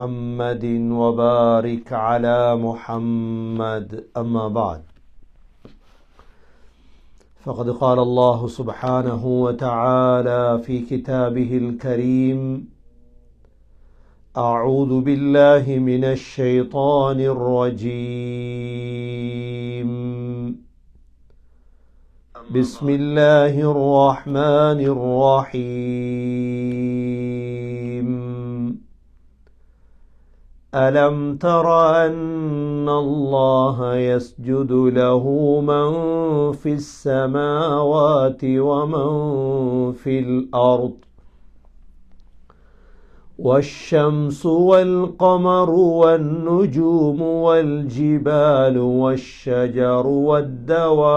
محمد وبارك على محمد أما بعد فقد قال الله سبحانه وتعالى في كتابه الكريم أعوذ بالله من الشيطان الرجيم بسم الله الرحمن الرحيم ألم تر أن الله يسجد له من في السماوات ومن في الأرض والشمس والقمر والنجوم والجبال والشجر والدواب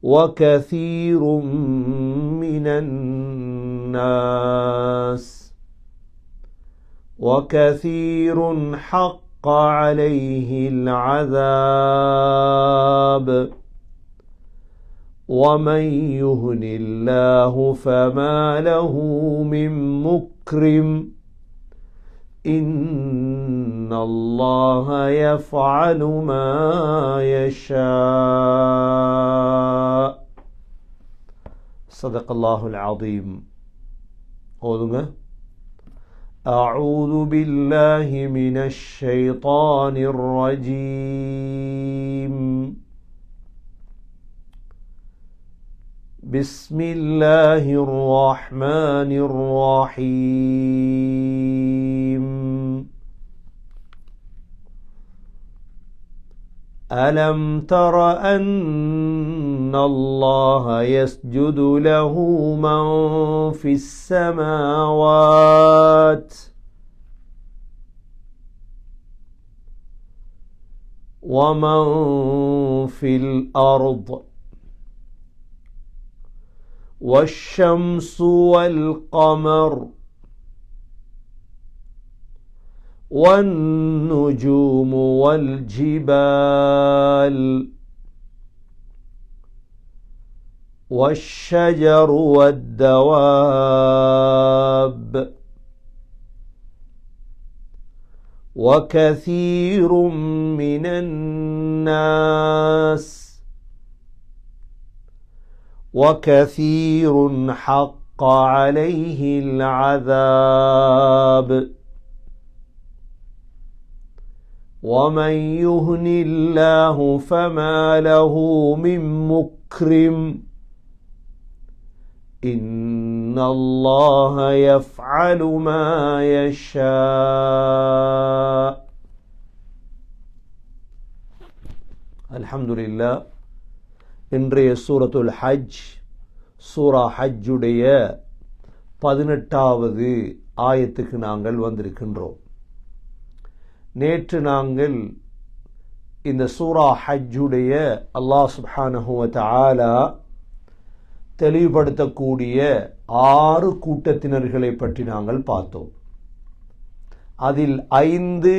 وكثير من الناس وكثير حق عليه العذاب ومن يهن الله فما له من مكرم إن الله يفعل ما يشاء صدق الله العظيم. أعوذ بالله من الشيطان الرجيم بسم الله الرحمن الرحيم ألم تر أن الله يسجد له من في السماوات ومن في الأرض والشمس والقمر والنجوم والجبال والشجر والدواب وكثير من الناس وكثير حق عليه العذاب ومن يهن الله فما له من مكرم إن الله يفعل ما يشاء. الحمد لله. இன்றைய சூரத்துல் ஹஜ் சூரா ஹஜ்ஜுடைய 18வது ஆயத்துக்கு நாங்கள் வந்திருக்கின்றோம். நேற்று நாங்கள் இந்த சூரா ஹஜ்ஜுடைய அல்லாஹ் சுப்ஹானஹு வ தஆலா தெளிவுபடுத்தக்கூடிய 6 கூட்டத்தினர்களை பற்றி நாங்கள் பார்த்தோம். அதில் 5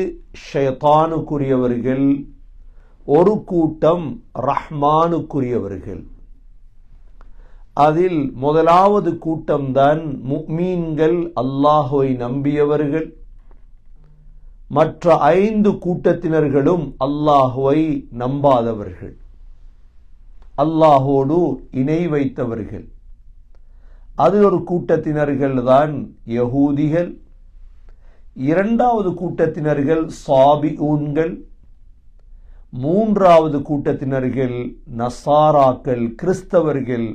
ஷைத்தானுக்குரியவர்கள், ஒரு கூட்டம் ரஹ்மானுக்குரியவர்கள். அதில் முதலாவது கூட்டம்தான் முஃமின்கள், அல்லாஹ்வை நம்பியவர்கள். மற்ற 5 கூட்டத்தினர்களும் அல்லாஹ்வை நம்பாதவர்கள், அல்லாஹோடு இணை வைத்தவர்கள். அதில் ஒரு கூட்டத்தினர்கள் தான் யஹூதிகள். இரண்டாவது கூட்டத்தினர்கள் சாபிஊன்கள். மூன்றாவது கூட்டத்தினர்கள் நசாராக்கள், கிறிஸ்தவர்கள்.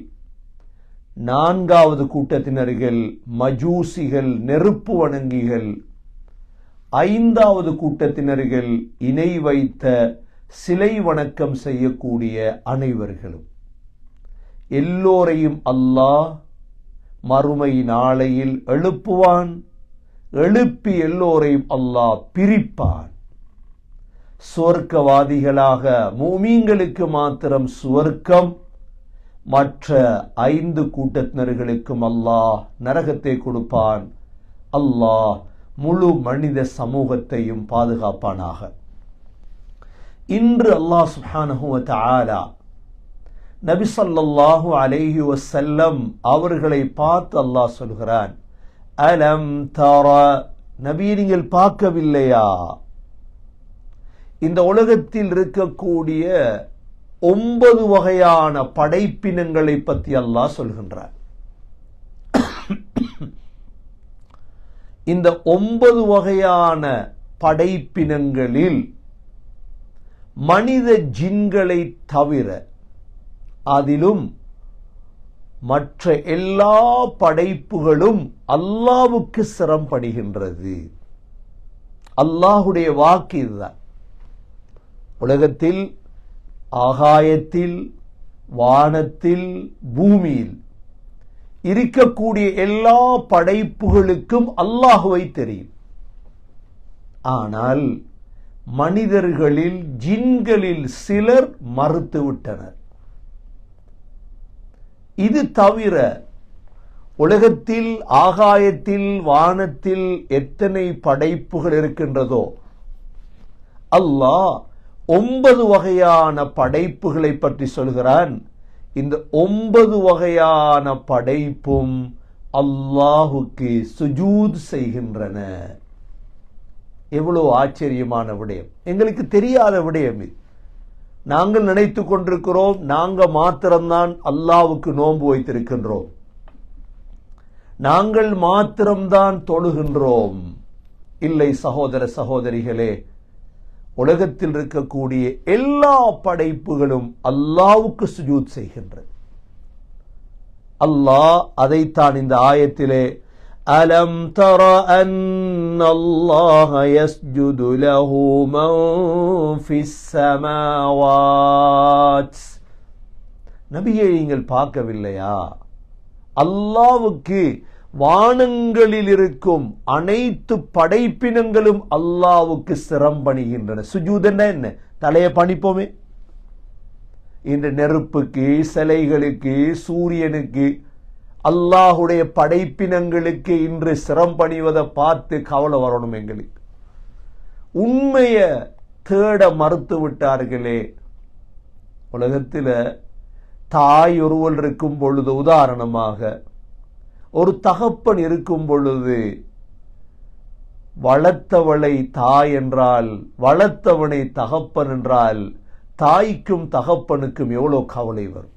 நான்காவது கூட்டத்தினர்கள் மஜூசிகள், நெருப்பு வணங்கிகள். ஐந்தாவது கூட்டத்தினர்கள் இணை வைத்த சிலை வணக்கம் செய்யக்கூடிய அனைவர்களும். எல்லோரையும் அல்லாஹ் மறுமை நாளையில் எழுப்புவான். எழுப்பி எல்லோரையும் அல்லாஹ் பிரிப்பான். சுவர்க்கவாதிகளாக முஃமின்களுக்கு மாத்திரம் சுவர்க்கம், மற்ற 5 கூட்டத்தினர்களுக்கும் அல்லாஹ் நரகத்தை கொடுப்பான். அல்லாஹ் முழு மனித சமூகத்தையும் பாதுகாப்பானாக. இன்று அல்லாஹ் சுப்ஹானஹு வ தஆலா நபி ஸல்லல்லாஹு அலைஹி வஸல்லம் அவர்களை பார்த்து அல்லாஹ் சொல்கிறான், அலம் தர, நபியை நீங்கள் பார்க்கவில்லையா? இந்த உலகத்தில் இருக்கக்கூடிய 9 வகையான படைப்பினங்களை பற்றி அல்லாஹ் சொல்கின்றார். இந்த 9 வகையான படைப்பினங்களில் மனித ஜின்களை தவிர அதிலும் மற்ற எல்லா படைப்புகளும் அல்லாஹ்வுக்கு சிரம்படுகின்றது. அல்லாஹுடைய வாக்கு இதுதான். உலகத்தில், ஆகாயத்தில், வானத்தில், பூமியில் இருக்கக்கூடிய எல்லா படைப்புகளுக்கும் அல்லாஹுவை தெரியும். ஆனால் மனிதர்களில், ஜின்களில் சிலர் மறுத்துவிட்டனர். இது தவிர உலகத்தில், ஆகாயத்தில், வானத்தில் எத்தனை படைப்புகள் இருக்கின்றதோ அல்லாஹ் 9 வகையான படைப்புகளை பற்றி சொல்கிறான். இந்த 9 வகையான படைப்பும் அல்லாஹுக்கு சுஜூத் செய்கின்றன. எவ்வளவு ஆச்சரியமான விடயம்! எங்களுக்கு தெரியாத விடயம் இது. நாங்கள் நினைத்து கொண்டிருக்கிறோம் நாங்கள் மாத்திரம்தான் அல்லாஹ்வுக்கு நோன்பு வைத்திருக்கின்றோம், நாங்கள் மாத்திரம்தான் தொழுகின்றோம். இல்லை சகோதர சகோதரிகளே, உலகத்தில் இருக்கக்கூடிய எல்லா படைப்புகளும் அல்லாஹ்வுக்கு சுஜூத் செய்கின்றது. அல்லாஹ் அதைத்தான் இந்த ஆயத்திலே அலம் தர அன்னல்லாஹ யஸ்ஜுது லஹு மன் ஃபிஸ் ஸமாவாத், நபியே நீங்கள் பார்க்கவில்லையா? அல்லாஹ்வுக்கு வானங்களில் இருக்கும் அனைத்து படைப்பினங்களும் அல்லாஹ்வுக்கு சிரம்பணிகின்றன. சுஜூதுன்னா என்ன? தலையை பணிப்போமே. இன்று நெருப்புக்கு, சிலைகளுக்கு, சூரியனுக்கு, அல்லாஹுடைய படைப்பினங்களுக்கு இன்று சிரம்பணிவதை பார்த்து கவலை வரணும் எங்களுக்கு. உண்மையை தேட மறுத்து விட்டார்களே. உலகத்தில் தாய் ஒருவள் இருக்கும் பொழுது, உதாரணமாக ஒரு தகப்பன் இருக்கும் பொழுது, வளர்த்தவளை தாய் என்றால், வளர்த்தவனை தகப்பன் என்றால், தாய்க்கும் தகப்பனுக்கும் எவ்வளவு கவலை வரும்.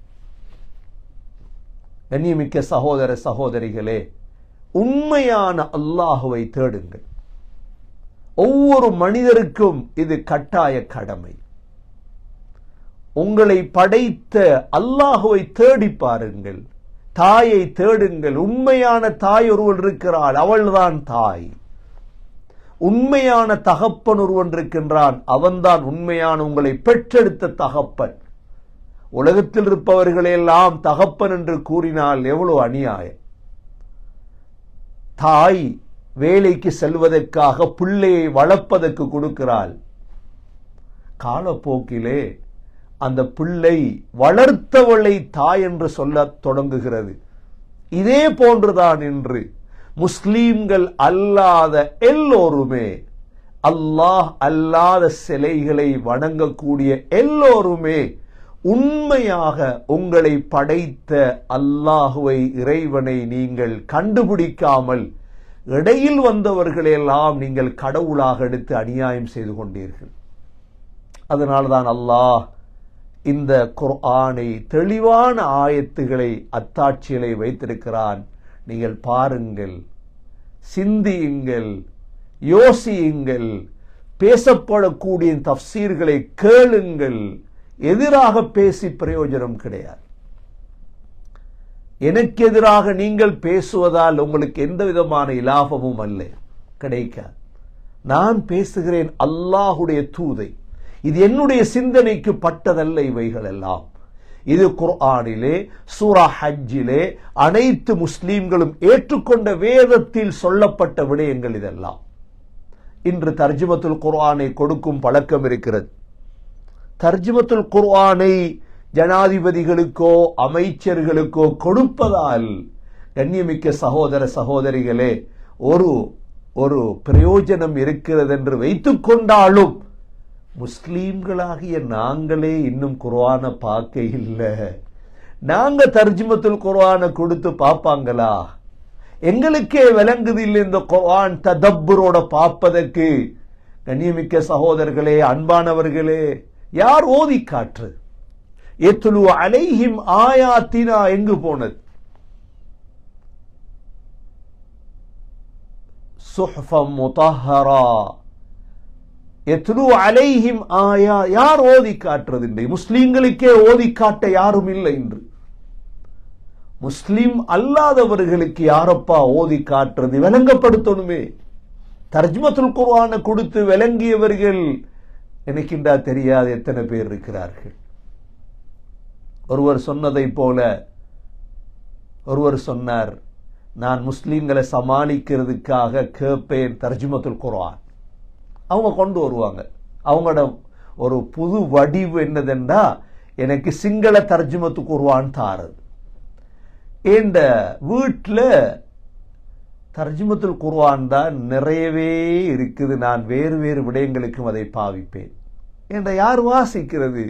கண்ணியமிக்க சகோதர சகோதரிகளே, உண்மையான அல்லாஹுவை தேடுங்கள். ஒவ்வொரு மனிதருக்கும் இது கட்டாய கடமை. உங்களை படைத்த அல்லாஹுவை தேடி பாருங்கள், தாயை தேடுங்கள். உண்மையான தாய் ஒருவன் இருக்கிறாள், அவள்தான் தாய். உண்மையான தகப்பன் ஒருவன் இருக்கின்றான், அவன்தான் உண்மையான உங்களை பெற்றெடுத்த தகப்பன். உலகத்தில் இருப்பவர்களெல்லாம் தகப்பன் என்று கூறினால் எவ்வளவு அநியாயம். தாய் வேலைக்கு செல்வதற்காக பிள்ளையை வளர்ப்பதற்கு கொடுக்கிறாள். காலப்போக்கிலே அந்த பிள்ளை வளர்த்தவளை தாய் என்று சொல்ல தொடங்குகிறது. இதே போன்றுதான் இன்று முஸ்லீம்கள் அல்லாத எல்லோருமே, அல்லாஹ் அல்லாத சிலைகளை வணங்கக்கூடிய எல்லோருமே உண்மையாக உங்களை படைத்த அல்லாஹுவை, இறைவனை நீங்கள் கண்டுபிடிக்காமல் இடையில் வந்தவர்களெல்லாம் நீங்கள் கடவுளாக எடுத்து அநியாயம் செய்து கொண்டீர்கள். அதனால்தான் அல்லாஹ் இந்த குர்ஆனை, தெளிவான ஆயத்துகளை, அத்தாட்சிகளை வைத்திருக்கிறான். நீங்கள் பாருங்கள், சிந்தியுங்கள், யோசியுங்கள், பேசப்படக்கூடிய தஃப்சீர்களை கேளுங்கள். எதிராக பேசி பிரயோஜனம் கிடையாது. எனக்கு எதிராக நீங்கள் பேசுவதால் உங்களுக்கு எந்த விதமான இலாபமும் அல்ல, கிடைக்காது. நான் பேசுகிறேன் அல்லாஹுடைய தூதை. இது என்னுடைய சிந்தனைக்கு பட்டதல்ல. இவைகள் எல்லாம் இது குர்ஆனிலே, சூரா ஹஜ்ஜிலே அனைத்து முஸ்லீம்களும் ஏற்றுக்கொண்ட வேதத்தில் சொல்லப்பட்ட விடயங்கள். இதெல்லாம் இன்று தர்ஜுமத்துல் குர்ஆனை கொடுக்கும் பழக்கம் இருக்கிறது. தர்ஜுமத்துல் குர்ஆனை ஜனாதிபதிகளுக்கோ அமைச்சர்களுக்கோ கொடுப்பதால் கண்ணியமிக்க சகோதர சகோதரிகளே ஒரு பிரயோஜனம் இருக்கிறது என்று வைத்துக் கொண்டாலும் முஸ்லீம்களாகிய நாங்களே இன்னும் குர்ஆனை பார்க்க இல்லை. நாங்க தர்ஜுமத்துல் குர்ஆனை கொடுத்து பார்ப்பாங்களா? எங்களுக்கே விளங்குது இல்லை இந்த குர்ஆன் ததப்புரோட பார்ப்பதற்கு. கண்ணியமிக்க சகோதரர்களே, அன்பானவர்களே, யார் ஓதி காற்று? யத்லு அலைஹிம் ஆயாத்தினா எங்கு போனது? சுஹ்ஃபம் முதஹ்ஹரா யத்லு அலைஹிம் ஆயா, யார் ஓதி காட்டுறது? முஸ்லிம்களுக்கே ஓதி காட்ட யாரும் இல்லை என்று. முஸ்லிம் அல்லாதவர்களுக்கு யாரப்பா ஓதி காட்டுறது? விளங்கப்படுத்தணுமே. தர்ஜ்மத்துல் குர்ஆனை கொடுத்து விளங்கியவர்கள் எனக்கின்றா தெரியாது எத்தனை பேர் இருக்கிறார்கள். ஒருவர் சொன்னதை போல ஒருவர் சொன்னார், நான் முஸ்லிம்களை சமாளிக்கிறதுக்காக கேட்பேன் தர்ஜ்மத்துல் குர்ஆன். அவங்க கொண்டு வருவாங்க. அவங்களோட ஒரு புது வடிவு என்னதென்றா, எனக்கு சிங்கள தர்ஜுமத்து குர்ஆன் தாரது. இந்த வீட்டில் தர்ஜுமத்துல் குர்ஆன் தான் நிறையவே இருக்குது. நான் வேறு வேறு விடயங்களுக்கும் அதை பாவிப்பேன். என்ற யார் வாசிக்கிறது?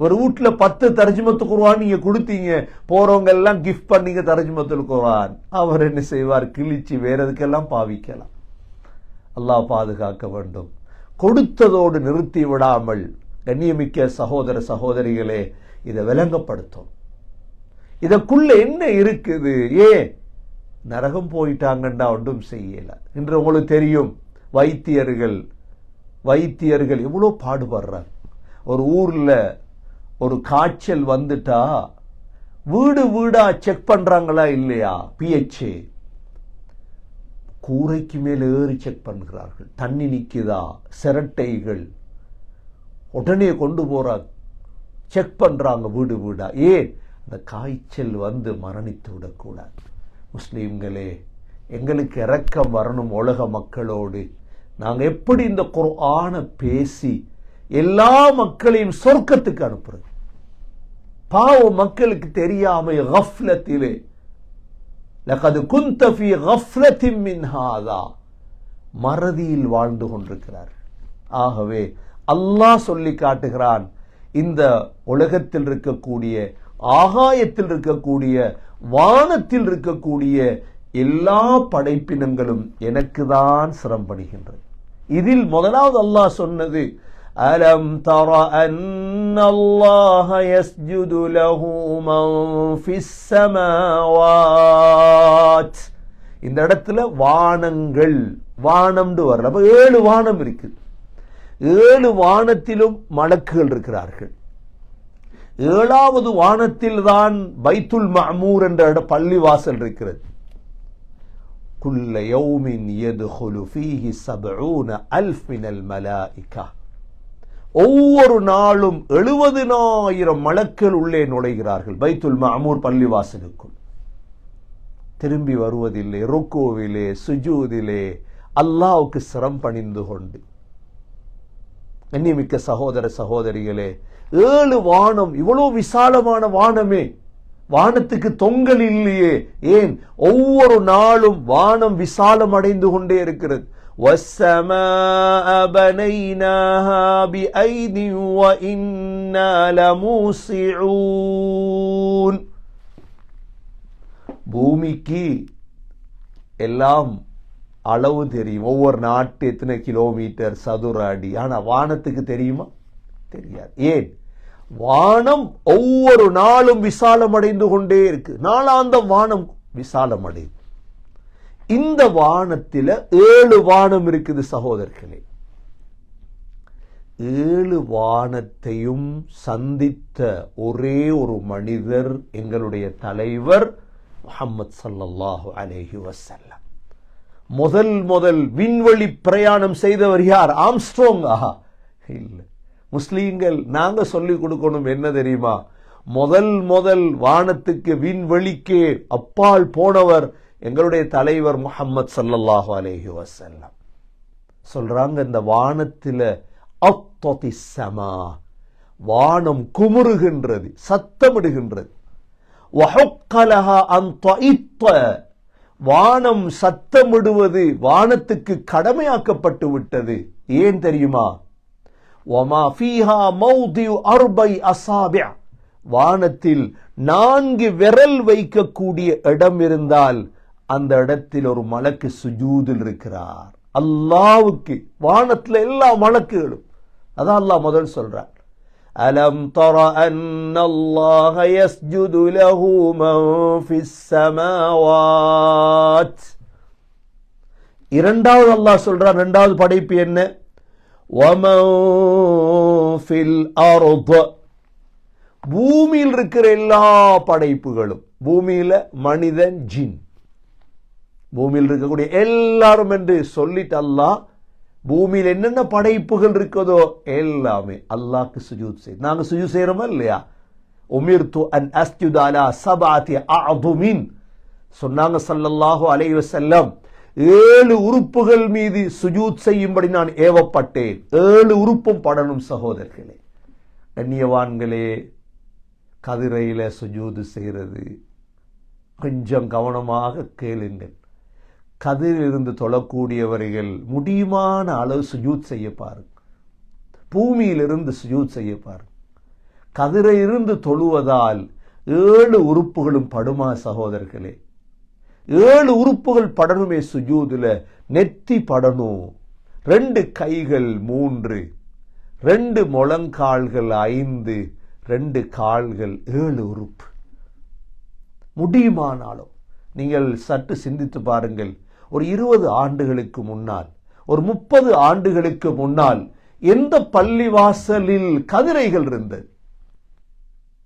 ஒரு வீட்டில் 10 தர்ஜுமத்து குர்ஆன் நீங்க கொடுத்தீங்க, போறவங்க எல்லாம் கிஃப்ட் பண்ணீங்க தர்ஜுமத்துல் குர்ஆன். அவர் என்ன செய்வார்? கிழிச்சு வேற எதுக்கெல்லாம் பாவிக்கலாம். அல்லாஹ் பாதுகாக்க வேண்டும். கொடுத்ததோடு நிறுத்தி விடாமல் கண்ணியமிக்க சகோதர சகோதரிகளே, இதை விளங்கப்படுத்தும். இதற்குள்ள என்ன இருக்குது? நரகம் போயிட்டாங்கண்டா ஒன்றும் செய்யல. இன்று உங்களுக்கு தெரியும், வைத்தியர்கள் எவ்வளோ பாடுபடுறாங்க. ஒரு ஊர்ல ஒரு காய்ச்சல் வந்துட்டா வீடு வீடா செக் பண்றாங்களா இல்லையா? PHA கூரைக்கு மேல ஏறி செக் பண்ணுகிறார்கள். தண்ணி நிக்குதா, சிரட்டைகள் உடனே கொண்டு போறாங்க, செக் பண்றாங்க வீடு வீடா. அந்த காய்ச்சல் வந்து மரணித்து விடக்கூடாது. முஸ்லீம்களே, எங்களுக்கு இரக்கம் வரணும் உலக மக்களோடு. நாங்க எப்படி இந்த குர்ஆனை பேசி எல்லா மக்களையும் சொர்க்கத்துக்கு அனுப்புறது? பாவம் மக்களுக்கு தெரியாம கஃப்லத்திலே, லகத் குன்த ஃபீ கஃப்லத்தின் மின் ஹாதா, மறதியில் வாழ்ந்து கொண்டிருக்கிறார். ஆகவே அல்லாஹ் சொல்லி காட்டுகிறான், இந்த உலகத்தில் இருக்கக்கூடிய, ஆகாயத்தில் இருக்கக்கூடிய, வானத்தில் இருக்கக்கூடிய எல்லா படைப்பினங்களும் எனக்கு தான் சிரமப்படுகின்றது. இதில் முதலாவது அல்லாஹ் சொன்னது, அலம் தர அன்னல்லாஹ யஸ்ஜுது லஹு மன் ஃபிஸ் ஸமாவாத். இந்த இடத்துல வானங்கள், வானம்னு வரல. அப்ப 7 வானம் இருக்குது. 7 வானத்திலும் மலக்குகள் இருக்கிறார்கள். 7வது வானத்தில் தான் பைத்துல் மஅமூர் என்ற பள்ளிவாசல் இருக்கிறது. குல்ல யௌமின் யதுகுலு ஃபீஹி 70,000 மினல் மலாயிகா. ஒவ்வொரு நாளும் 70,000 மலக்குகள் உள்ளே நுழைகிறார்கள் பைத்துல் மஅமூர் பள்ளிவாசலுக்குள். திரும்பி வருவதில்லை. ருக்கூவிலே, சுஜூதிலே அல்லாஹ்வுக்கு சிரம் பணிந்து கொண்டு. கண்ணியமிக்க சகோதர சகோதரிகளே, 7 வானம், இவ்வளவு விசாலமான வானமே, வானத்துக்கு தொங்கல் இல்லையே. ஏன்? ஒவ்வொரு நாளும் வானம் விசாலம் அடைந்து கொண்டே இருக்கிறது. வஸ்ஸமாஅ பனைனாஹா பிஐதி வஇன்னா லமூஸிஊன். பூமிக்கு எல்லாம் அளவு தெரியும், ஒவ்வொரு நாட்டு எத்தனை கிலோமீட்டர் சதுர அடி. ஆனா வானத்துக்கு தெரியுமா? தெரியாது. ஏன்? வானம் ஒவ்வொரு நாளும் விசாலம் அடைந்து கொண்டே இருக்கு. நாளாந்தம் வானம் விசாலம் அடையும். இந்த வானத்தில 7 வானம் இருக்குது சகோதரர்களே. 7 வானத்தையும் சந்தித்த ஒரே ஒரு மனிதர் எங்களுடைய தலைவர் முஹம்மது ஸல்லல்லாஹு அலைஹி வஸல்லம். முதல் விண்வெளி பிரயாணம் செய்தவர் யார்? ஆம்ஸ்ட்ராங்? இல்ல. முஸ்லீம்கள் நாங்க சொல்லிக் கொடுக்கணும் என்ன தெரியுமா? முதல் வானத்துக்கு, விண்வெளிக்கு அப்பால் போனவர் எங்களுடைய தலைவர் முஹம்மது ஸல்லல்லாஹு அலைஹி வஸல்லம். சொல்றாங்க, இந்த வானத்தில அத்ததி ஸமா, வானம் குமுறுகின்றது, சத்தமிடுகின்றது. வஹுக்கலஹா அன் தஇத்த, வானம் சத்தமிடுவது வானத்துக்கு கடமையாக்கப்பட்டு விட்டது. ஏன் தெரியுமா? வமா ஃபீஹா மௌதிஉ அர்பை அஸாபி', வானத்தில் 4 விரல் வைக்கக்கூடிய இடம் இருந்தால் அந்த இடத்தில் ஒரு மலக்கு சுஜூதில் இருக்கிறார். அல்லாஹ்வுக்கு வானத்துல எல்லா மலக்குகளும். அதான் அல்லாஹ் முதல் சொல்றார், அலம் தர அன்னல்லாஹ யஸ்ஜுது லஹு மன் ஃபிஸ் ஸமாவாத். இரண்டாவது அல்லாஹ் சொல்றார், இரண்டாவது படைப்பு என்ன, வமன் ஃபில் அர்த். பூமியில் இருக்கிற எல்லா படைப்புகளும், பூமியில மனிதன் ஜின், பூமியில் இருக்கக்கூடிய எல்லாரும் என்று சொல்லிட்டு அல்லாஹ் பூமியில் என்னென்ன படைப்புகள் இருக்குதோ எல்லாமே அல்லாஹ்க்கு சுஜூத் செய். நாங்க சுஜூத் செய்யறோமா இல்லையா? உமிர்து அன் அஸ்ஜுத அலா சபஅத்தி அஅதுமின் சொன்னாங்க ஸல்லல்லாஹு அலைஹி வஸல்லம். 7 உறுப்புகள் மீது சுஜூத் செய்யும்படி நான் ஏவப்பட்டேன். 7 உறுப்பும் படணும் சகோதரர்களே. கண்ணியவான்களே, கதிரையில சுஜூது செய்கிறது கொஞ்சம் கவனமாக கேளுங்கள். கதிரிலிருந்து தொழக்கூடியவர்கள் முடியுமான அளவு சுஜூத் செய்ய பாருங்க. பூமியிலிருந்து சுஜூத் செய்ய பாருங்க. கதிரையிலிருந்து தொழுவதால் 7 உறுப்புகளும் படுமா சகோதரர்களே? 7 உறுப்புகள் படணுமே சுஜூதுல. நெத்தி படணும், 2 கைகள் 3, 2 முழங்கால்கள் 5, 2 கால்கள் 7 உறுப்பு. முடியுமானாலும் நீங்கள் சற்று சிந்தித்து பாருங்கள். ஒரு 20 ஆண்டுகளுக்கு முன்னால், ஒரு 30 ஆண்டுகளுக்கு முன்னால் எந்த பள்ளிவாசலில் கதிரைகள் இருந்தது?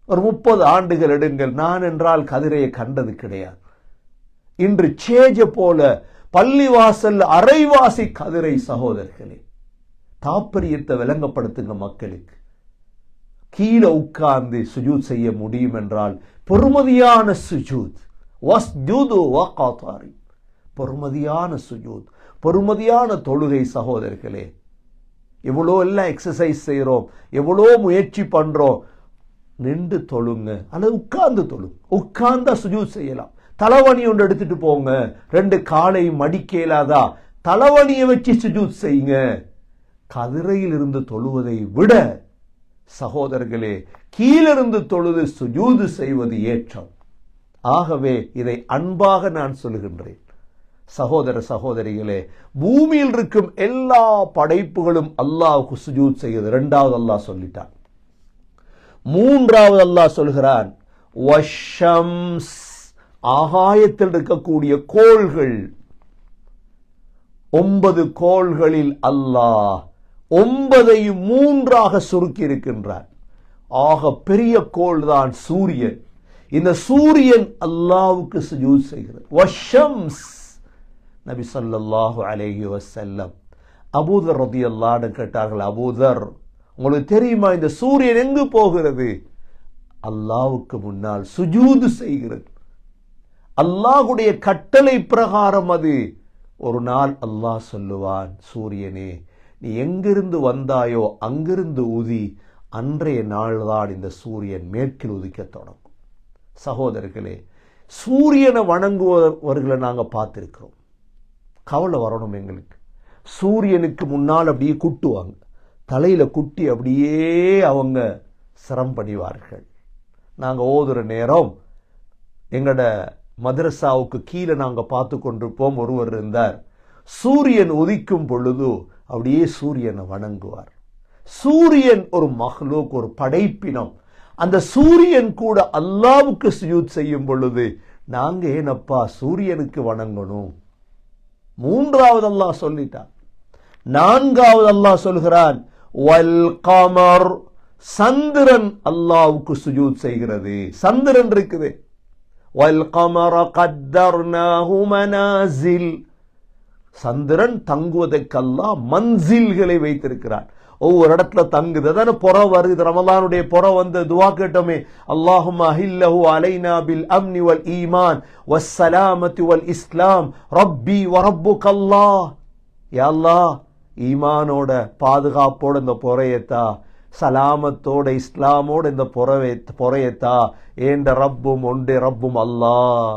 ஒரு 30 ஆண்டுகள் எடுங்கள். நான் என்றால் கதிரையை கண்டது கிடையாது. இன்று சேஜ போல பள்ளிவாசல் அரைவாசி கதிரை சகோதரர்களே. தாற்பயத்தை விளங்கப்படுத்துங்க மக்களுக்கு. கீழே உட்கார்ந்து சுஜூத் செய்ய முடியும் என்றால் பொறுமதியான சுஜூத், வஸ்ஜுது வகாதாரி, பொறுமதியான சுஜூத், பொறுமதியான தொழுகை சகோதரர்களே. எவ்வளோ எல்லாம் எக்ஸசைஸ் செய்கிறோம், எவ்வளோ முயற்சி பண்றோம். நின்று தொழுங்க அல்லது உட்கார்ந்து தொழுங்க. உட்கார்ந்தா சுஜூத் செய்யலாம். தலவணி ஒன்று எடுத்துட்டு போங்க, 2 காலை மடிக்கலாதா, தலவணியை வச்சு சுஜூத் செய்யுங்க. கதிரையில் இருந்து தொழுவதை விட சகோதரர்களே கீழிருந்து தொழுது சுஜூது செய்வது ஏற்றம். ஆகவே இதை அன்பாக நான் சொல்லுகின்றேன். சகோதர சகோதரிகளே, பூமியில் இருக்கும் எல்லா படைப்புகளும் அல்லாஹ்வுக்கு சுஜூத் செய்வது. 2வது அல்லாஹ் சொல்லிட்டான். 3வது அல்லாஹ் சொல்கிறான், வஷம்ஸ், ஆகாயத்தில் இருக்கக்கூடிய கோள்கள். 9 கோள்களில் அல்லாஹ் 9ஐயும் 3ஆக சுருக்கி இருக்கின்றார். ஆக பெரிய கோள் தான் சூரியன். இந்த சூரியன் அல்லாஹ்வுக்கு சுஜூத் செய்கிறது. வஷம்ஸ். நபி ஸல்லல்லாஹு அலைஹி வஸல்லம் அபூதர் ரலியல்லாஹு அன்ஹு கேட்டார்கள், அபூதர் உங்களுக்கு தெரியுமா இந்த சூரியன் எங்கு போகிறது? அல்லாஹ்வுக்கு முன்னால் சுஜூது செய்கிறது. அல்லாஹ்வுடைய கட்டளை பிரகாரம் அது. ஒரு நாள் அல்லாஹ் சொல்லுவான், சூரியனே நீ எங்கிருந்து வந்தாயோ அங்கிருந்து உதி. அன்றைய நாள்தான் இந்த சூரியன் மேற்கில் உதிக்க தொடங்கும். சகோதரர்களே, சூரியனை வணங்குவவர்களை நாங்க பார்த்திருக்கிறோம். கவலை வரணும் எங்களுக்கு. சூரியனுக்கு முன்னால் அப்படியே குட்டுவாங்க, தலையில குட்டி அப்படியே அவங்க சிரம் பண்ணிவார்கள். நாங்க ஓதுற நேரம் எங்கட மதரசாவுக்கு கீழே நாங்க பார்த்து கொண்டிருப்போம். ஒருவர் இருந்தார், சூரியன் உதிக்கும் பொழுது அப்படியே சூரியனை வணங்குவார். சூரியன் ஒரு மஹ்லூக், ஒரு படைப்பினம். அந்த சூரியன் கூட அல்லாஹ்வுக்கு சுஜூத் செய்யும் பொழுது நாங்க ஏனப்பா சூரியனுக்கு வணங்கணும்? 3வது அல்லாஹ் சொல்லிட்டான். 4வது அல்லாஹ் சொல்கிறான், வல் கமர், சந்திரன் அல்லாஹ்வுக்கு சுஜூத் செய்கிறது. சந்திரன் இருக்குது. வல் கமர கத்தர்னாஹு மனாசில், சந்திரன் தங்குவதற்கு அல்லாஹ் மன்சில்களை வைத்திருக்கிறார். ஒவ்வொரு இடத்துல தங்குது. அதான புற வருது. ரமலானுடைய புற வந்து துவா கேட்டோமே, அல்லாஹும்ம அஹில்லஹு அலைனா பில் அம்னி வல் ஈமான் வஸ்ஸலாமத்தி வல் இஸ்லாம் ரப்பி வ ரப்புக்கல்லாஹ். யா அல்லாஹ், ஈமானோட பாதுகாப்போட இந்த புறையத்தா, சலாமத்தோட இஸ்லாமோட இந்த புறையத்தா. ஏண்ட ரப்பும் ஒன்றே ரப்பும் அல்லாஹ்.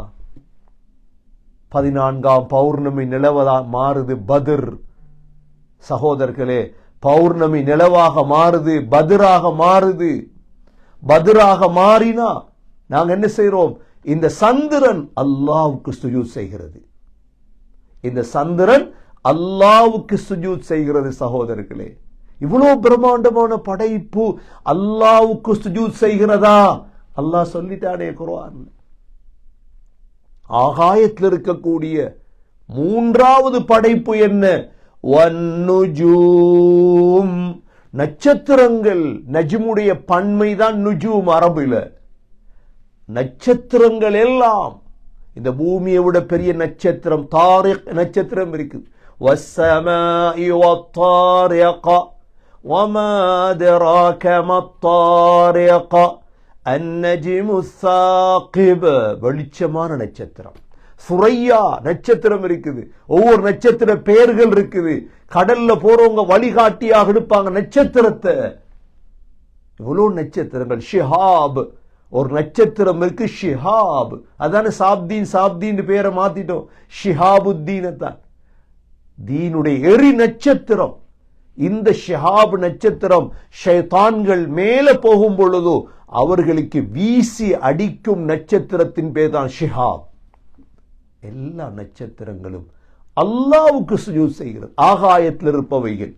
14ஆம் பௌர்ணமி நிலவதா மாறுது பத்ர். சகோதரர்களே, பௌர்ணமி நிலவாக மாறுது, பத்ராக மாறுது. பத்ராக மாறினா நாங்க என்ன செய்யறோம்? இந்த சந்திரன் அல்லாஹ்வுக்கு சுஜூத் செய்கிறது. இந்த சந்திரன் அல்லாஹ்வுக்கு சுஜூத் செய்கிறது. சகோதரர்களே, இவ்வளவு பிரம்மாண்டமான படைப்பு அல்லாஹ்வுக்கு சுஜூத் செய்கிறதா? அல்லாஹ் சொல்லிட்டானே குர்ஆன்ல. ஆகாயத்தில் இருக்கக்கூடிய மூன்றாவது படைப்பு என்ன? வன்னுஜூம், நட்சத்திரங்கள். நஜ்முடைய பன்மைதான் நுஜூம் அரபில. நட்சத்திரங்கள் எல்லாம், இந்த பூமியை விட பெரிய நட்சத்திரம் தாரிக் நட்சத்திரம் இருக்குது. வஸ்ஸமாஇ வத்தாரிக வமா அத்ராக மத்தாரிக அந்நஜ்மு ஸாகிப், வெளிச்சமான நட்சத்திரம். சுரையா நட்சத்திரம் இருக்குது. ஒவ்வொரு நட்சத்திர பெயர்கள் இருக்குது. கடல்ல போறவங்க வழிகாட்டியாக எடுப்பாங்க நட்சத்திரத்தை. இவ்வளவு நட்சத்திரங்கள். ஷிஹாப், ஒரு நட்சத்திரம் இருக்கு ஷிஹாப். அதான சாப்தீன், சாப்தீன் பேரை மாத்திட்டோம், ஷிஹாபுத்தீன் தான். தீனுடைய எரி நட்சத்திரம். இந்த ஷிஹாப் நட்சத்திரம் ஷைத்தான்கள் மேல போகும் பொழுதோ அவர்களுக்கு வீசி அடிக்கும் நட்சத்திரத்தின் பேர் தான் ஷிஹாப். எல்லா நட்சத்திரங்களும் அல்லாஹ்வுக்கு சுஜூத் செய்கிறது. ஆகாயத்தில் இருப்பவைகள்.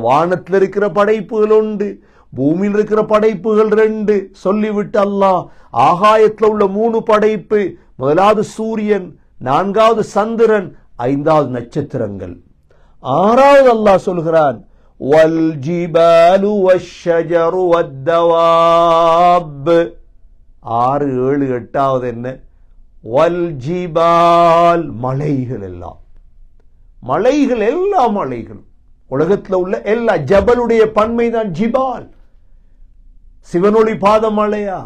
வானத்தில் இருக்கிற படைப்புகள் உண்டு, பூமியில் இருக்கிற படைப்புகள் 2 சொல்லிவிட்டு அல்லாஹ் ஆகாயத்தில் உள்ள 3 படைப்பு. முதலாவது சூரியன், 4வது சந்திரன், 5வது நட்சத்திரங்கள். 6வது அல்லாஹ் சொல்கிறான் வல் ஜிபாலு வஷ்ஷஜரு வத்தவாப். 6, 7, 8வது என்ன? வல் ஜிபால், மலைகள் எல்லாம். மலைகள், எல்லா மலைகளும், உலகத்தில் உள்ள எல்லா. ஜபலுடைய பன்மை தான் ஜிபால். சிவனொளி பாத மலையா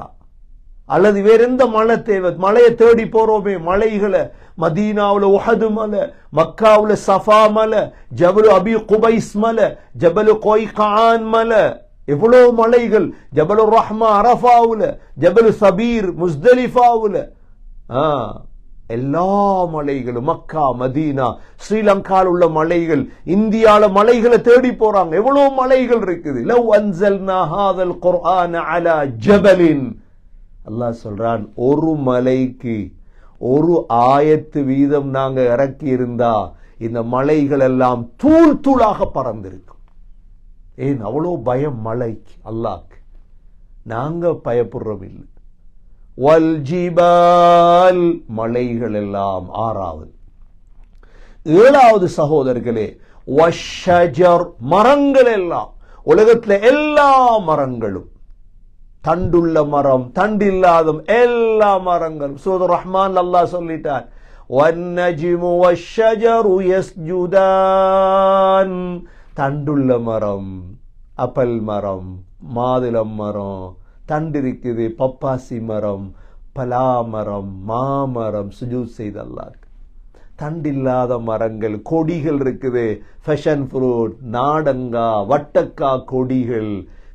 அல்லது வேற எந்த மலை தேவை? மலையை தேடி போறோமே, மலைகளை. மதீனாவுல உஹது மலை, மக்காவுல சஃபா மலை, ஜபலு அபி குபைஸ் மலை, ஜபலு கொய்கான் மலை, எவ்வளவு மலைகள். ஜபலு ரஹ்மா அரஃபாவுல, ஜபலு சபீர் முஸ்தலிஃபாவுல. எல்லா மலைகளும். மக்கா, மதீனா, ஸ்ரீலங்காவில் உள்ள மலைகள், இந்தியால மலைகளை தேடி போறாங்க. எவ்வளவு மலைகள் இருக்குது. லவ் அன்ஸல்னா ஹாதல் குர்ஆன அலா ஜபலின், அல்லாஹ் சொல்றான், ஒரு மலைக்கு ஒரு ஆயத்து வீதம் நாங்க இறக்கி இருந்தா இந்த மலைகள் எல்லாம் தூள் தூளாக பறந்திருக்கும். ஏன் அவ்வளவு பயம் மலைக்கு? அல்லாஹ்க்கு. நாங்க பயப்படுறோம் இல்லை. வல் ஜிபால், மலைகள் எல்லாம். 6வது. 7வது சகோதரர்களே வஷ்ஷஜர், மரங்கள் எல்லாம். உலகத்தில் எல்லா மரங்களும், தண்டுள்ள மரம், தண்டில்லாத எல்லா மரங்களும். சூரா ரஹ்மான் அல்லாஹ் சொல்லிட்டான் வன்னஜ்மு வஷ்ஷஜரு யஸ்ஜுதான். தண்டுள்ள மரம், அப்பல் மரம், மாதுளம் மரம், தண்டு இருக்குது. பப்பாசி மரம், பலா மரம், மாமரம் சுஜூத் செய்த அல்லாஹ். தண்டில்லாத மரங்கள், கொடிகள் இருக்குது. ஃபேஷன் ஃப்ரூட், நாடங்கா, வட்டக்கா கொடிகள்,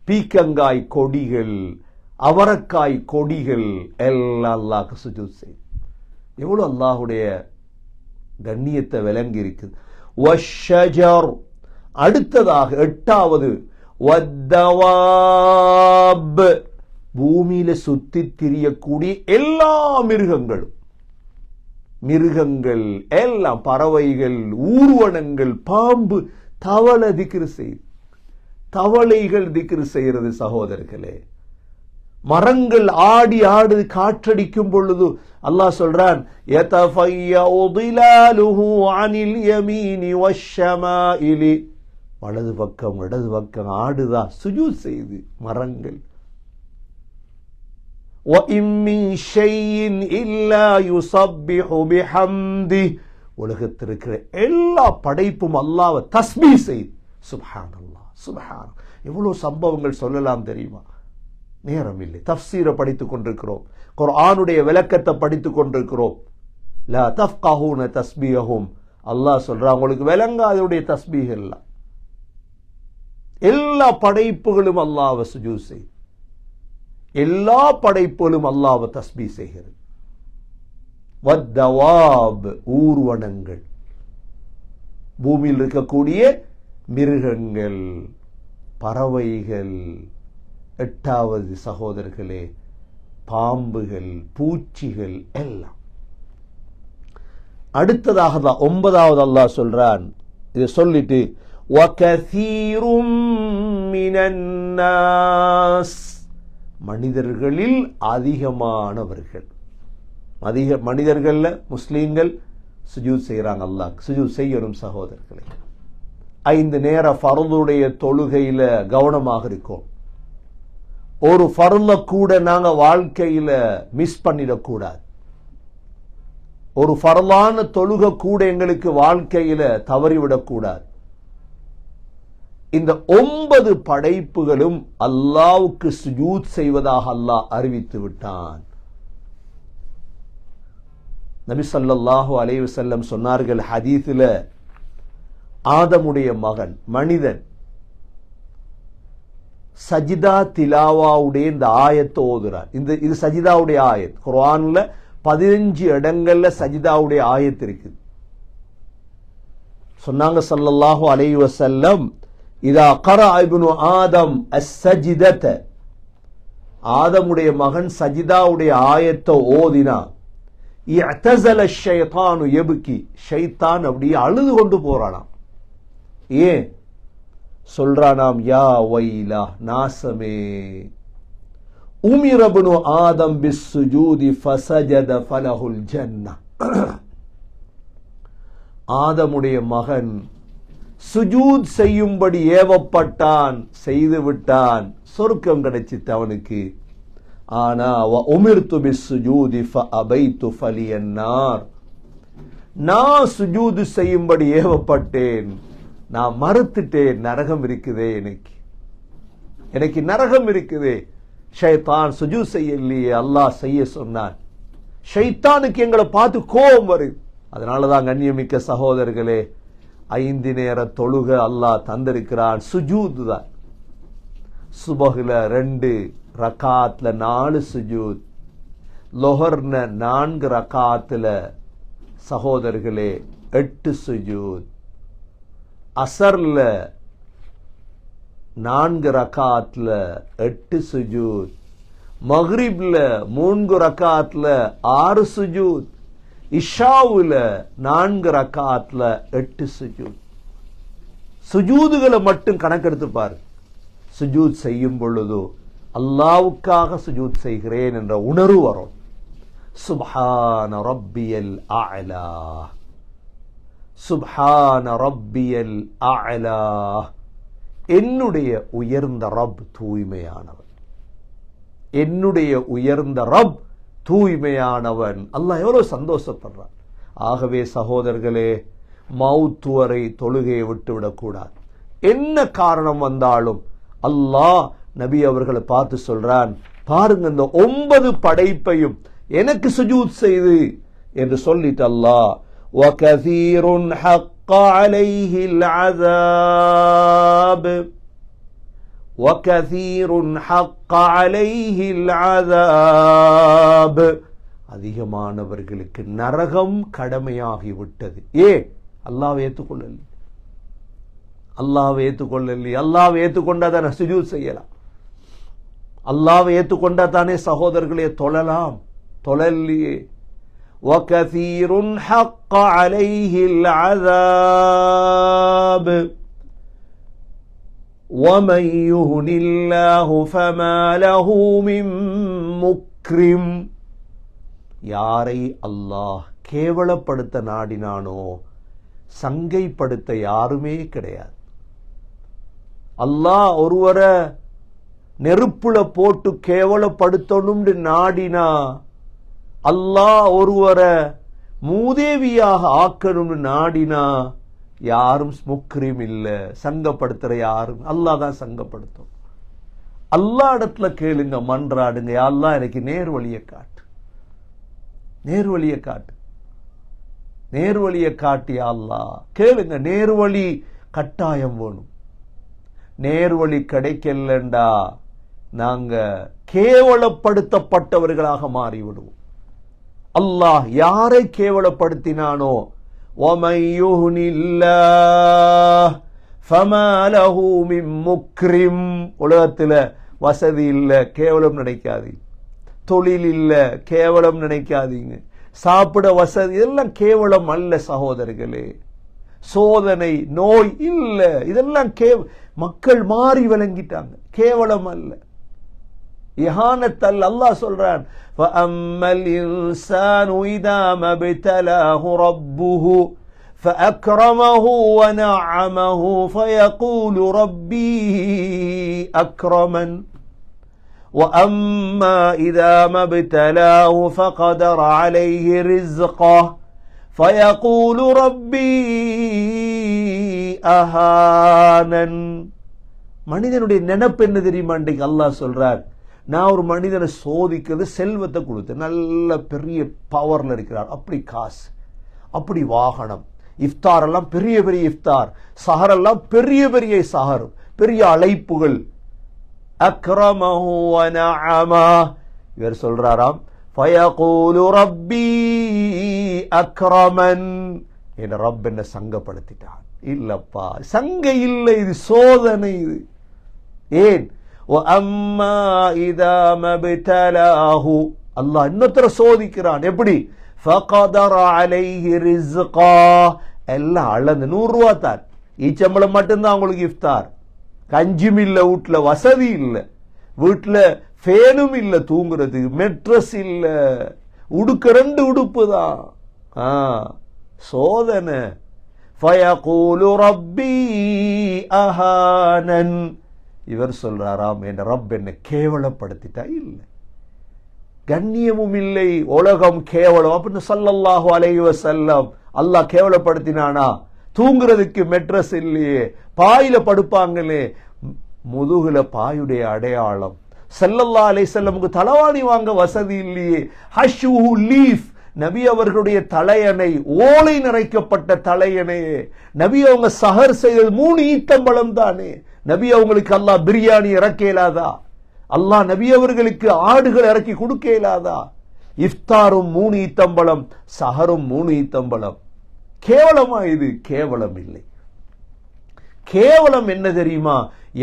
பீக்கங்காய் கொடிகள், அவரக்காய் கொடிகள் எல்லாம் அல்லாஹ்க்கு சுஜூத் செய்து. எவ்வளவு அல்லாஹ்வுடைய கண்ணியத்தை விளங்கி இருக்குது. வஷ்ஷஜர். அடுத்ததாக 8வது வத்தவாப், பூமியில சுத்தி திரியக்கூடிய எல்லா மிருகங்களும். மிருகங்கள் எல்லாம், பறவைகள், ஊர்வனங்கள், பாம்பு, தவளை திக்ரு செய்து. தவளைகள் திக்ரு செய்கிறது சகோதரர்களே. மரங்கள் ஆடி ஆடு காற்றடிக்கும் பொழுது அல்லாஹ் சொல்றான் யதஃபய்யஉ ظிலாலுஹு அனில் யமீனி வஷ்ஷமாஇலி, வலது பக்கம் இடது பக்கம் ஆடுதா சுஜூத் செய்து மரங்கள். وَإِن مِّن شَيْءٍ إِلَّا يُسَبِّحُ بِحَمْدِهِ, உலகத்தில் இருக்கிற எல்லா படைப்பும் அல்லாஹ்வை தஸ்பீஹ் செய்து. சுப்ஹானல்லாஹ், சுப்ஹான். எவ்வளவு சம்பவங்கள் சொல்லலாம் தெரியுமா? நேரம் இல்லை. தஃப்சீரை படித்துக் கொண்டிருக்கிறோம், குர்ஆனுடைய விளக்கத்தை படித்துக் கொண்டிருக்கிறோம். லா தஃப்கஹூன தஸ்பீஹும், அல்லாஹ் சொல்றான் உங்களுக்கு விளங்காதவுடைய தஸ்பீஹ் எல்லாம். எல்லா படைப்புகளும் அல்லாஹ்வை சுஜூத் செய்து. எல்லா படைப்புகளும் அல்லாஹ்வை தஸ்பீஹ் செய்கிறது. வத்தவாப், ஊர்வனங்கள், பூமியில் இருக்கக்கூடிய மிருகங்கள், பறவைகள். 8வது சகோதரர்களே பாம்புகள், பூச்சிகள் எல்லாம். அடுத்ததாக தான் 9வது அல்லாஹ் சொல்றான். இதை சொல்லிட்டு வகதீரும் மினன் நாஸ், மனிதர்களில் அதிகமானவர்கள், மனிதர்கள்ல முஸ்லீம்கள் சுஜூத் செய்யறாங்க. அல்லாஹ் சுஜூத் செய்யணும் சகோதரர்களே. 5 நேர ஃபர்துடைய தொழுகையில கவனமாக இருக்கும். ஒரு ஃபர்ல கூட நாங்க வாழ்க்கையில மிஸ் பண்ணிடக்கூடாது. ஒரு ஃபர்லான தொழுகை கூட எங்களுக்கு வாழ்க்கையில தவறிவிடக்கூடாது. இந்த 9 படைப்புகளும் அல்லாஹ்வுக்கு சுஜூத் செய்வதாக அல்லாஹ் அறிவித்து விட்டான். நபி ஸல்லல்லாஹு அலைஹி வஸல்லம் சொன்னார்கள் ஹதீஸில, ஆதமுடைய மகன் மனிதன் சஜிதா திலாவாவுடைய இந்த ஆயத்தை ஓதுறார். இது சஜிதாவுடைய ஆயத். குர்ஆன்ல 15 இடங்கள்ல சஜிதாவுடைய ஆயத் இருக்குது. சொன்னாங்க ஸல்லல்லாஹு அலைஹி வஸல்லம், இதா கரஅ இப்னு ஆதம் அஸ்-சஜிதத, ஆதமுடைய மகன் சஜிதாவுடைய ஆயத்தை ஓதினா, இஅ்தஸல ஷைத்தானு யப்கி, ஷைத்தான் அப்படியே அழுது கொண்டு போறானாம். ஏன் சொல்றானாம்? யா வைலா, நாசமே, உமிர இப்னு ஆதம் பிஸ்ஸுஜூதி ஃபஸஜத ஃபலஹுல் ஜன்னah, ஆதமுடைய மகன் சுஜூத் செய்யும்படி ஏவப்பட்டான், செய்து விட்டான், சொர்க்கம் கிடைச்சிட்டு அவனுக்கு. ஆனா உமிர்து பிஸ்ஸுஜூதி ஃபஅபைது ஃபலியன் நார், நான் சுஜூத் செய்யும்படி ஏவப்பட்டேன், நான் மறுத்துட்டேன், நரகம் இருக்குதே, எனக்கு நரகம் இருக்குதே. ஷைத்தான் சுஜூத் செய்யலையே, அல்லாஹ் செய்ய சொன்னான். ஷைத்தானுக்கு எங்களை பார்த்து கோபம் வருது. அதனாலதான் கண்ணியமிக்க சகோதரர்களே, 5 நேர தொழுக அல்லாஹ் தந்திருக்கிறான். சுஜூத் தான். சுபஹ்ல 2 ரகாத்ல 4 சுஜூத், லொஹர்ன 4 ரகாத்ல சகோதரர்களே 8 சுஜூத், அசர்ல 4 ரகாத்ல 8 சுஜூத், மக்ரிப்ல 3 ரகாத்ல 6 சுஜூத், இஷாவுல 4 ரகாத்ல 8 சுஜூத். சுஜூதுகளை மட்டும் கணக்கெடுத்து பாரு. சுஜூத் செய்யும் பொழுது அல்லாஹ்வுக்காக சுஜூத் செய்கிறேன் என்ற உணர்வு வரும். சுப்ஹான ரப்பியல் அஅலா, சுப்ஹான ரப்பியல் அஅலா, என்னுடைய உயர்ந்த ரப் தூய்மையானவன், என்னுடைய உயர்ந்த ரப் தூய்மையானவன். அல்லாஹ் எவ்வளவு சந்தோஷப்படுறான். ஆகவே சகோதரர்களே, மௌத் வரை தொழுகையை விட்டுவிடக்கூடாது. என்ன காரணம் வந்தாலும் அல்லாஹ் நபி அவர்களை பார்த்து சொல்றான், பாருங்க இந்த 9 படைப்பையும் எனக்கு சுஜூத் செய்து என்று சொல்லிட்டு அல்லாஹ் வகதீருன் ஹக்க அலைஹில் அஸாப், வகதீருன் ஹக்க அலைஹில் அஸாப், அதிகமானவர்களுக்கு நரகம் கடமையாகிவிட்டது. அல்லாஹ் ஏற்றுக்கொள்ளல, அல்லாஹ் ஏற்றுக்கொள்ளல. அல்லாஹ் ஏற்றுக்கொண்டா தானே சுஜூத் செய்யலாம். அல்லாஹ் ஏற்றுக்கொண்டா தானே சகோதரர்களே தொழலாம். தொழல்லையே. வகதீருன் ஹக்க அலைஹில் அஸாப் வமன் யுஹ்னில்லாஹு ஃபமா லஹு மின் முக்ரிம், யாரை அல்லாஹ் கேவலப்படுத்த நாடினானோ சங்கைப்படுத்த யாருமே கிடையாது. அல்லாஹ் ஒருவரை நெருப்புல போட்டு கேவலப்படுத்தணும்னு நாடினா, அல்லாஹ் ஒருவரை மூதேவியாக ஆக்கணும்னு நாடினா, யாரும் முக்ரீம் இல்ல, சங்கப்படுத்துற யாரும் அல்லாஹ் தான் சங்கப்படுத்தும். அல்லாஹ் இடத்துல கேளுங்க, மன்றாடுங்க, யா அல்லாஹ் எனக்கு நேர்வழியை காட்டு, நேர்வழியை காட்டு, நேர்வழியை காட்டியா அல்லாஹ் கேளுங்க. நேர்வழி கட்டாயம் வேணும். நேர்வழி கிடைக்கலண்டா நாங்க கேவலப்படுத்தப்பட்டவர்களாக மாறிவிடுவோம். அல்லாஹ் யாரை கேவலப்படுத்தினானோ வமன் யுஹ்னில்லாஹ் ஃபமா லஹு மின் முக்ரிம், உலகத்துல வசதி இல்ல, கேவலம் நினைக்காது. தொழில் இல்ல கேவலம் நினைக்காதீங்க, சாப்பிட வசதி இதெல்லாம் கேவலம் அல்ல சகோதரர்களே. சோதனை நோய் இல்ல, இதெல்லாம் மக்கள் மாறி விளங்கிட்டாங்க, கேவலம் அல்ல, இஹானத் அல்ல. அல்லாஹ் சொல்றான், فَأَمَّا الْإِنسَانُ إِذَا مَا ابْتَلَاهُ رَبُّهُ فَأَكْرَمَهُ وَنَعَّمَهُ فَيَقُولُ رَبِّي أَكْرَمَنِ وَأَمَّا إِذَا مَا ابْتَلَاهُ فَقَدَرَ عَلَيْهِ رِزْقَهُ فَيَقُولُ رَبِّي أَهَانَنِ. மனிதனுடைய நினைப்பு என்ன தெரியுமா? இன்றைக்கு அல்லாஹ் சொல்றார், நான் ஒரு மனிதனை சோதிக்கிறது செல்வத்தை கொடுத்து, நல்ல பெரிய பவர்ல இருக்கிறார், அப்படி காசு, அப்படி வாகனம், இஃப்தார் எல்லாம் பெரிய பெரிய இஃப்தார், சஹர் எல்லாம் பெரிய பெரிய சஹர், பெரிய அழைப்புகள். அக்ரமஹு வ நஅமா, இவர் சொல்றாராம், ஃபயகூலு ரப்பி அக்ரமன், என் ரப் என்ன சங்கப்படுத்திட்டான். இல்லப்பா, சங்க இல்லை, இது சோதனை. இது ஏன்? وَأَمَّا إِذَا مَا ابْتَلَاهُ, அல்லாஹ் இன்னொருத்தர சோதிக்கிறான், எப்படி? فَقَدَرَ عَلَيْهِ رِزْقًا, எல்லாம் அளந்து 100 ரூபா தான், ஈச்சம்பளம் மட்டும்தான் உங்களுக்கு இஃப்தார், கஞ்சும் இல்ல, வீட்டுல வசதி இல்ல, வீட்டுல ஃபேனும் இல்ல தூங்குறது, மெட்ரஸ் இல்ல, உடுக்க 2 உடுப்பு தான். சோதனை. فَيَقُولُ رَبِّي أَهَانَنِ, இவர் சொல்றாராம், என் ரப் என்ன கேவலப்படுத்திட்டா. இல்லை, கண்ணியமும் இல்லை, உலகம் கேவலம் அப்படின்னு ஸல்லல்லாஹு அலைஹி வஸல்லம் அல்லாஹ் கேவலப்படுத்தினானா? தூங்குறதுக்கு மெட்ரஸ் இல்லையே, பாயில படுப்பாங்களே, முதுகுல பாயுடைய அடையாளம். ஸல்லல்லாஹு அலைஹி வஸல்லமுக்கு தலவாணி வாங்க வசதி இல்லையே, ஹஷ்ஷுஹு லீஃப், நபி அவர்களுடைய தலையணை ஓலை நிறைக்கப்பட்ட தலையணையே. நபி அவங்க சஹர் செய்தது 3 ஈத்தம்பழம் தானே. நபி அவங்களுக்கு அல்லாஹ் பிரியாணி இறக்க இயலாதா? அல்லாஹ் நபி அவர்களுக்கு ஆடுகள் இறக்கி கொடுக்க இயலாதா? இஃப்தாரும் 3 ஈத்தம்பழம், சஹரும் 3 ஈத்தம்பழம். கேவலமா இது? கேவலம் இல்லை. கேவலம் என்ன தெரியுமா?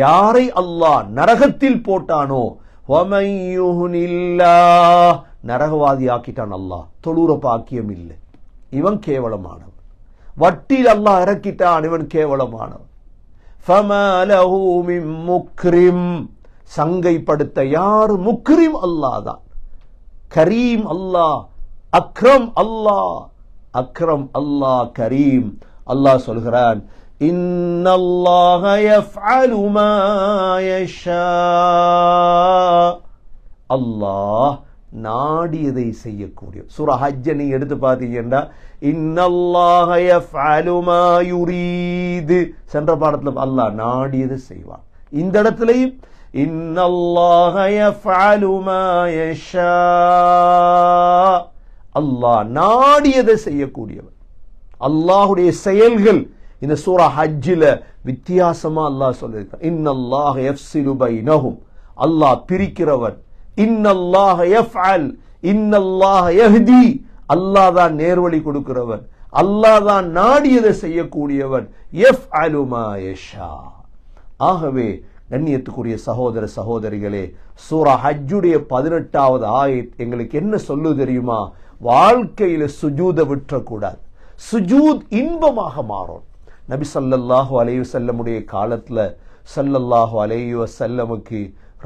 யாரை அல்லாஹ் நரகத்தில் போட்டானோ, வமன் யுஹ்னில்லாஹ், நரகவாதி ஆக்கிட்டான் அல்லாஹ், தொழுற பாக்கியம் இல்லை, இவன் கேவலமானவன். வட்டியில் அல்லாஹ் இறக்கிட்டான், இவன் கேவலமானவன். فَمَا لَهُ مِن مُكْرِمٍ, சங்கைப்படுத்த யார்? முக்ரிம் அல்லாஹ் தான், கரீம் அல்லாஹ், அக்ரம் அல்லாஹ், அக்ரம் அல்லாஹ், கரீம். அல்லாஹ் சொல்கிறான், இன்னல்லாஹ யஃஅலு மா யஷா, அல்லாஹ் நாடியதை செய்யக்கூடிய. சூரா ஹஜ்ஜை நீங்க எடுத்து பார்த்தீங்கன்னா, இன்னல்லாஹ யஃஅலு மா யுரீது, சென்ற பாடத்தில் அல்லாஹ் நாடியதை செய்வான். இந்த இடத்துலையும் இன்னல்லாஹ யஃஅலு மா யஷா, அல்லாஹ் நாடியதை செய்யக்கூடியவன். அல்லாஹுடைய செயல்கள் இந்த சூரா ஹஜ்ஜில வித்தியாசமா அல்லாஹ் சொல்லியிருக்கான். இன்னல்லாஹ யஃப்ஸிலு பைனஹும், அல்லாஹ் பிரிக்கிறவன். இன்னல்லாஹ யஃஅல், இன்னல்லாஹ யஹ்தி, அல்லாஹ் தான் நேர்வழி கொடுக்கிறவன், அல்லாஹ் தான் நாடியதை செய்யக்கூடியவன். யஃஅலு மா யஷா. ஆகவே கண்ணியத்துக்குரிய சகோதர சகோதரிகளே, சூரா ஹஜ்ஜுடைய 18வது ஆயத் எங்களுக்கு என்ன சொல்லு தெரியுமா? வாழ்க்கையில சுஜூத விட்டுறக்கூடாது. சுஜூத் இன்பமாக மாறும். நபி ஸல்லல்லாஹு அலைஹி வஸல்லமுடைய காலத்துல ஸல்லல்லாஹு அலைஹி வஸல்லமுக்கு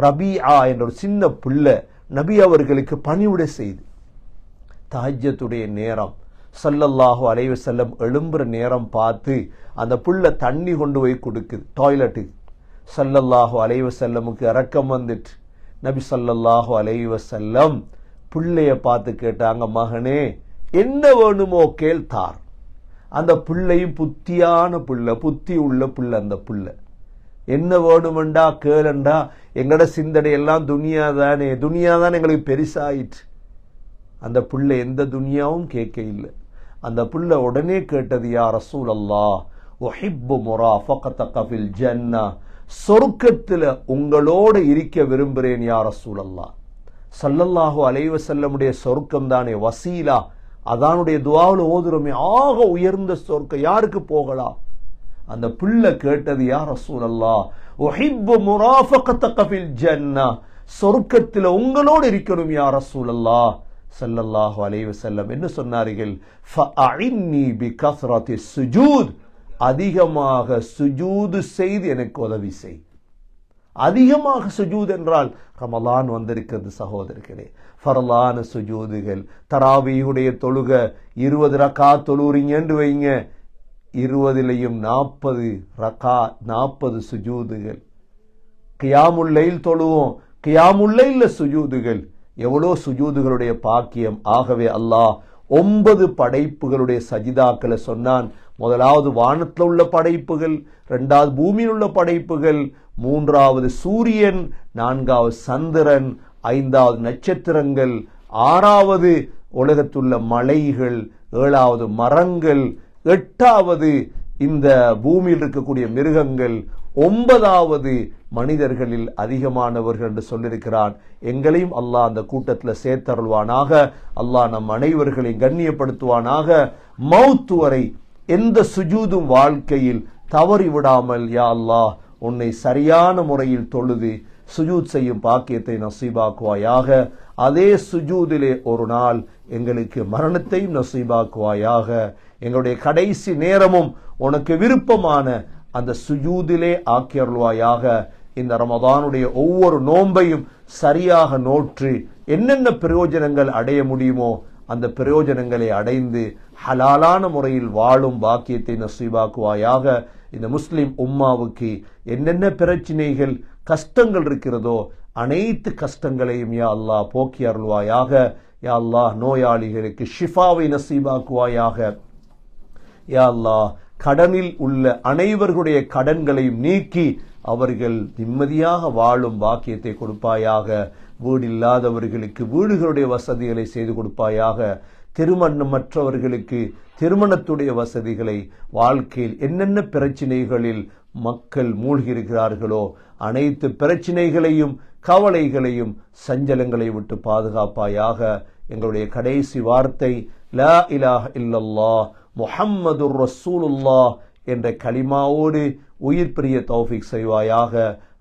ரபீஆ என்ற ஒரு சின்ன பிள்ளை நபி அவர்களுக்கு பணிவிடை செய்து, தஹஜ்ஜுடைய நேரம் ஸல்லல்லாஹு அலைஹி வஸல்லம் எழும்புற நேரம் பார்த்து அந்த புள்ள தண்ணி கொண்டு போய் கொடுக்குது டாய்லெட்டுக்கு. ஸல்லல்லாஹு அலைஹி வஸல்லமுக்கு இரக்கம் வந்துட்டு நபி ஸல்லல்லாஹு அலைஹி வஸல்லம் பிள்ளைய பார்த்து கேட்டாங்க, மகனே என்ன வேணுமோ கேள் தார். அந்த பிள்ளையும் புத்தியான பிள்ளை, புத்தி உள்ள பிள்ளை. அந்த பிள்ளை என்ன வேணுமெண்டா கேளண்டா, எங்கட சிந்தனை எல்லாம் துனியாதானே, துனியாதான் எங்களுக்கு பெருசாயிற்று. அந்த பிள்ளை எந்த துனியாவும் கேட்க இல்லை. அந்த பிள்ளை உடனே கேட்டது, யா ரசூலல்லாஹ் உஹிப்பு முராஃபகதக ஃபில் ஜன்னா, சொர்க்கத்துல உங்களோட இருக்க விரும்புகிறேன் யா ரசூலல்லாஹ். ஸல்லல்லாஹு அலைஹி வஸல்லமுடைய சொர்க்கம் தானே வசீலா, அதானுடைய துஆவுல ஓதுறோமே, ஆக உயர்ந்த சொர்க்கம், யாருக்கு போகலாம்? அந்த பிள்ளை கேட்டது, யா ரசூலல்லாஹ் உஹிப்பு முராஃபகதக ஃபில் ஜன்னா, சொர்க்கத்தில் உங்களோடு இருக்கணும் யா ரசூலல்லாஹ் ஸல்லல்லாஹு அலைஹி வஸல்லம் என்று சொன்னார்கள். ஃபஅஇன்னி பிகஸ்ரத்தி சுஜூத், அதிகமாக சுஜூது செய்து எனக்கு உதவி செய். அதிகமாக சுஜூத் என்றால் ரமலான் வந்திருக்கிறது சகோதரர்களே, ஃபர்லான சுஜூதுகள். தராவீஹுடைய தொழுக 20 ரக்காத் தொழுறீங்கன்னு வைங்க, 20லையும் 40 ரக்காத் 40 சுஜூதுகள். கியாமுல் லைல் தொழுவோம், கியாமுல் லைல்ல சுஜூதுகள். எவ்வளோ சுஜூதுகளுடைய பாக்கியம். ஆகவே அல்லாஹ் 9 படைப்புகளுடைய சஜிதாக்களை சொன்னான். முதலாவது வானத்தில் உள்ள படைப்புகள், 2வது பூமியில் உள்ள படைப்புகள், 3வது சூரியன், 4வது சந்திரன், 5வது நட்சத்திரங்கள், 6வது உலகத்துள்ள மலைகள், 7வது மரங்கள், 8வது இந்த பூமியில் இருக்கக்கூடிய மிருகங்கள், 9வது மனிதர்களில் அதிகமானவர்கள் என்று சொல்லியிருக்கிறான். எங்களையும் அல்லாஹ் அந்த கூட்டத்தில் சேர்த்தருள்வானாக. அல்லாஹ் நம் அனைவர்களையும் கண்ணியப்படுத்துவானாக. மௌத்து வரை எந்த சுஜூதும் வாழ்க்கையில் தவறி விடாமல் யா அல்லாஹ் உன்னை சரியான முறையில் தொழுது சுஜூத் செய்யும் பாக்கியத்தை நசீபாக்குவாயாக. அதே சுஜூதிலே ஒரு நாள் எங்களுக்கு மரணத்தையும் நசீபாக்குவாயாக. எங்களுடைய கடைசி நேரமும் உனக்கு விருப்பமான அந்த சுஜூதிலே ஆக்கியருள்வாயாக. இந்த ரமதானுடைய ஒவ்வொரு நோன்பையும் சரியாக நோற்று என்னென்ன பிரயோஜனங்கள் அடைய முடியுமோ அந்த பிரயோஜனங்களை அடைந்து ஹலாலான முறையில் வாழும் பாக்கியத்தை நசீபாக்குவாயாக. இந்த முஸ்லிம் உம்மாவுக்கு என்னென்ன பிரச்சனைகள் கஷ்டங்கள் இருக்கிறதோ அனைத்து கஷ்டங்களையும் யா அல்லாஹ் போக்கி அருள்வாயாக. யா அல்லாஹ் நோயாளிகளுக்கு ஷிஃபாவை நசீபாக்குவாயாக. யா அல்லாஹ் கடனில் உள்ள அனைவர்களுடைய கடன்களையும் நீக்கி அவர்கள் நிம்மதியாக வாழும் பாக்கியத்தை கொடுப்பாயாக. வீடு இல்லாதவர்களுக்கு வீடுகளுடைய வசதிகளை செய்து கொடுப்பாயாக. திருமணமற்றவர்களுக்கு திருமணத்துடைய வசதிகளை, வாழ்க்கையில் என்னென்ன பிரச்சனைகளில் மக்கள் மூழ்கியிருக்கிறார்களோ அனைத்து பிரச்சனைகளையும் கவலைகளையும் சஞ்சலங்களை விட்டு பாதுகாப்பாயாக. எங்களுடைய கடைசி வார்த்தை லா இலாஹ இல்லல்லாஹ் முஹம்மதுர் ரசூலுல்லாஹ் என்ற கலிமாவோடு உயிர் பிரிய தௌஃபீக் செய்வாயாக.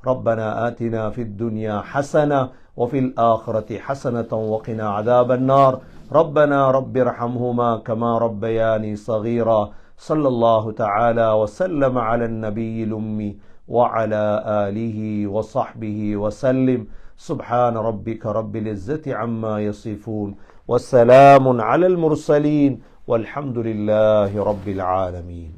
ரப்பனா ஆத்தினா ஃபித் துன்யா ஹஸனா வஃபில் ஆখিরাতি ஹஸனத்தன் வகினா அஸாபன் நார். ரப்பனா ரப்பிர்ஹம்ஹுமா கமா ரப்பயானி ஸகீரா. ஸல்லல்லாஹு தஆலா வஸல்லம அலன் நபிய்யில் உம்மி وعلى آله وصحبه وسلم. سبحان ربك رب العزة عما يصفون وسلام على المرسلين والحمد لله رب العالمين.